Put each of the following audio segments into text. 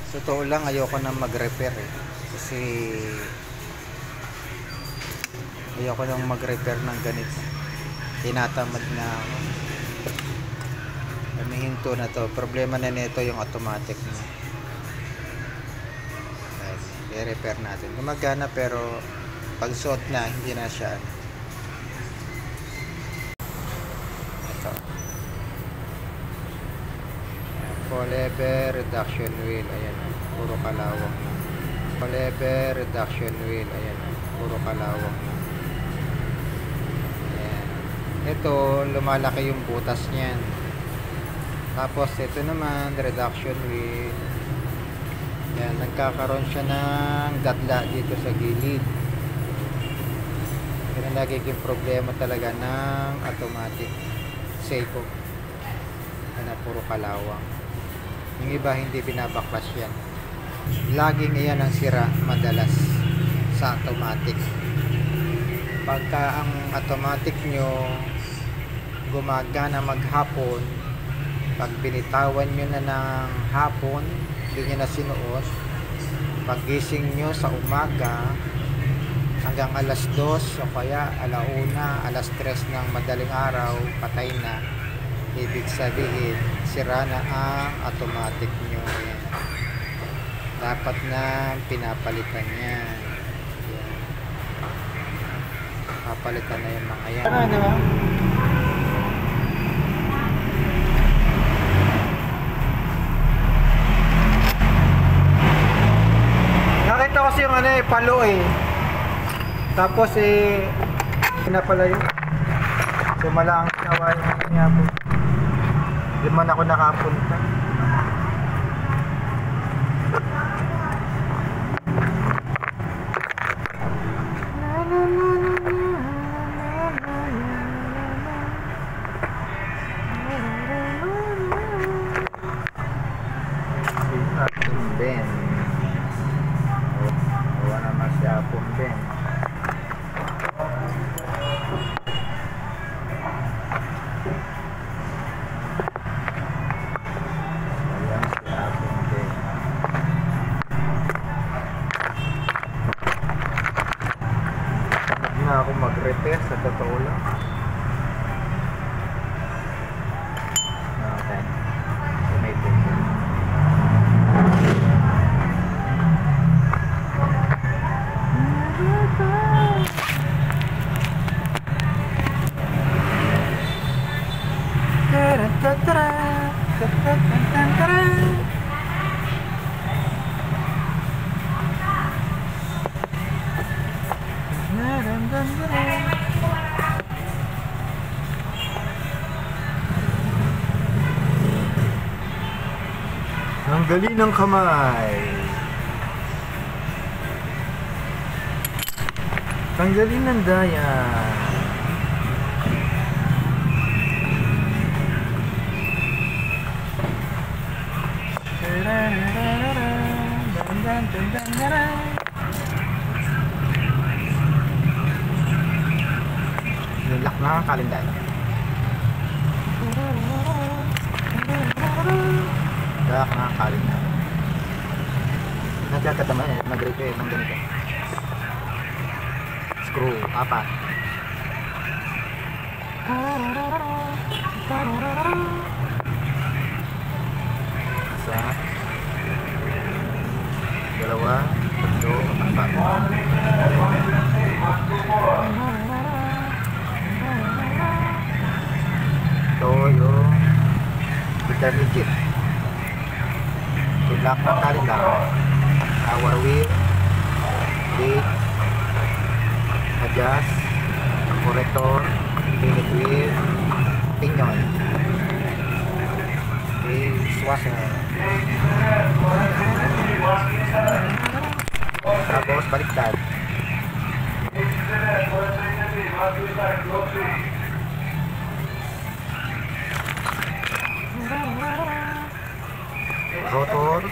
Sa totoo lang, ayoko na mag-repair eh. Kasi ayoko nang mag-repair ng ganito. Tinatamad na ako. Humihinto na to. Problema na nito yung automatic niya. I-repair natin. Gumagana pero pag suot na, hindi na siya. Ito. Full lever reduction wheel. Ayan. Puro kalawang na. Full lever reduction wheel. Ayan. Puro kalawang na. Ayan. Ito, lumalaki yung butas niyan. Tapos ito naman, reduction wheel. Yan, nagkakaroon siya ng gadla dito sa gilid. Yan ang nagiging problema talaga ng automatic Seiko. Yan na, puro kalawang. Yung iba hindi binabaklas yan. Laging iyan ang sira madalas sa automatic. Pagka ang automatic nyo gumagana maghapon, pag binitawan nyo na ng hapon, hindi nyo na sinuot, paggising nyo sa umaga hanggang alas 2 o kaya alauna, alas 3 ng madaling araw, patay na. Ibig sabihin, sira na ang automatic nyo. Yan. Dapat na pinapalitan yan. Yan. Papalitan na yung mga yan. Diba? Nakita kasi yung ano eh, palo eh. Tapos eh, pinapalayo. So mala ang ginawa yung niya po. Di man ako nakapunta. Ben. Wala naman siya pong Ben. Na ako mag-repair sa totoo lang. Okay. Tumipin. Ang galing ng kamay. Tanggalin ng daya. Nilak na ang kalendaryo. Nilak na ang kalendaryo. Nagkakatama eh, mag-repair ng ganito. Screw, apat. Isa, dalawa, tatlo, apat. Ito yung intermediate. Ilak ng kalendar. Power wheel, brake, adjust, corrector, pivot wheel, pinion. Okay, swasher. Tapos baliktad. Rotor.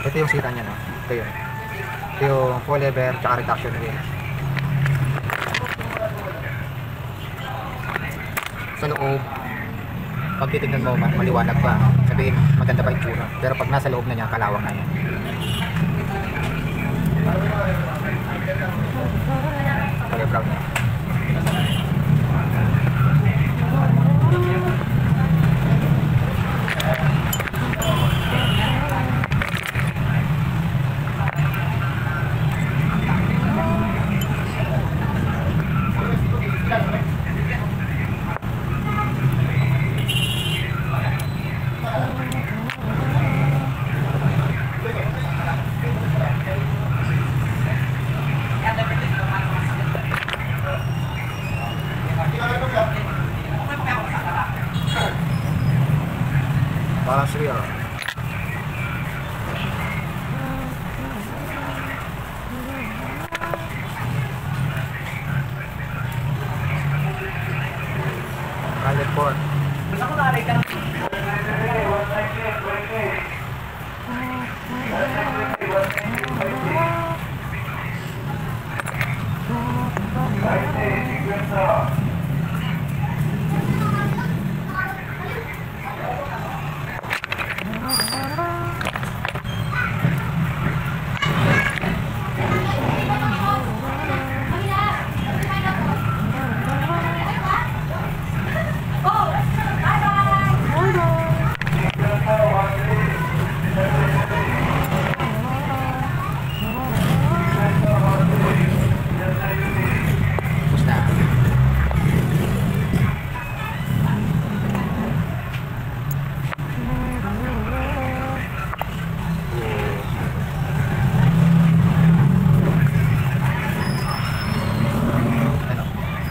Ito yung sira niya, no? Ito yun. Ito yung full lever tsaka reduction wheel. Sa loob, pag titignan mo, maliwanag pa. sabihin maganda pa itsura. Pero pag nasa loob na niya, kalawang na yan. Kulay brown na. Parang sweet. California.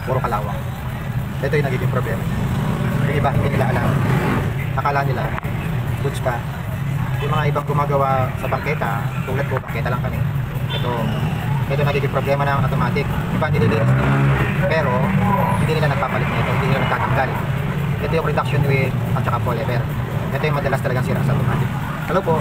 Puro kalawang. Ito yung nagiging problema. Yung iba hindi nila alam. Akala nila goods pa. Yung mga ibang gumagawa sa bangketa, tulad ko, bangketa lang kami. Ito nagiging problema ng automatic. Iba nililinis nila. Pero hindi nila nagpapalit nito, hindi nila nagtatanggal. Ito yung reduction weight at saka polymer. Ito yung madalas talagang sira sa automatic. Hello po.